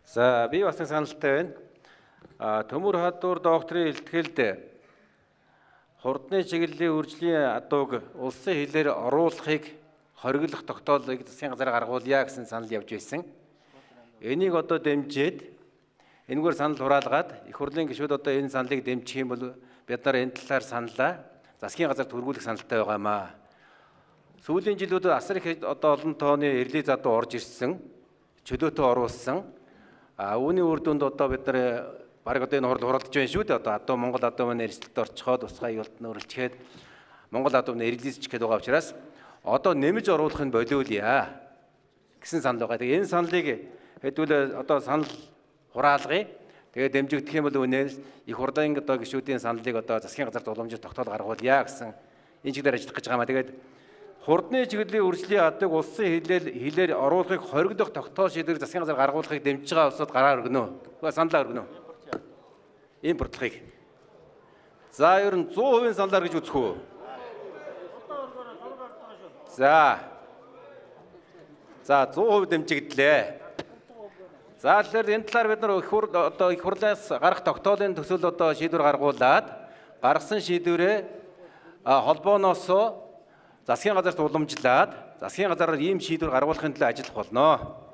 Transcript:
За би бас нэг саналтай байна. Төмөр хадуур докторийн илтгэлд хурдны чиглэлийн үржлийн адууг улсын хилээр оруулахыг хориглох тогтоолыг засгийн газар гаргуулъя гэсэн санал явж байсан. Энийг одоо дэмжиж энэгээр санал хураалгаад их хурлын гишүүд одоо энэ саналыг дэмжих юм бол бид нар энэ талаар саналаа засгийн газар төргүүлэх саналтай байгаамаа. Сүүлийн жилүүд асар их одоо олон тооны эрлий задуу орж ирсэн, чөлөөтөө оруулсан. Үүний үр дүнд одоо бид нар бараг одоо энэ хурал хуралдаж байна шүү дээ. Одоо Монгол адуу маань эрсдэлд орчхоод усгай юулт нөрлчгээд Монгол адуу маань эрлийсч гээд байгаа учраас одоо нэмж оруулахын болиулъя гэсэн санал байгаа. Тэгээ энэ саналыг хэдүүл одоо санал хураалгая. Тэгээ дэмжигдэх юм бол үнээр их хурлын одоо гишүүдийн саналыг одоо засгийн газар дуламжид тогтоол гаргуулъя гэсэн энэ чиглэлээр ажиллах гэж байгаа маа. Тэгээд хурдны чиглэлийн үржлийн адууг улсын хилээр оруулахыг хориглох тогтоол шийдвэрийг засгийн газар гаргуулахыг дэмжиж байгаа улсууд гараар өргөнө. Саналаа өргөнө. Импортлохыг. За ер нь 100% саналаар гэж үзэх үү? За 100% дэмжигдлээ. За тэгэхээр энэ талаар бид нар их хурлаас гарах тогтоолын төсөл одоо шийдвэр гаргуулад гаргасан шийдвэрээ холбооноос засгийн газарт уламжлаад засгийн газараар ийм шийдвэр гаргуулахын төлөө ажиллах болно.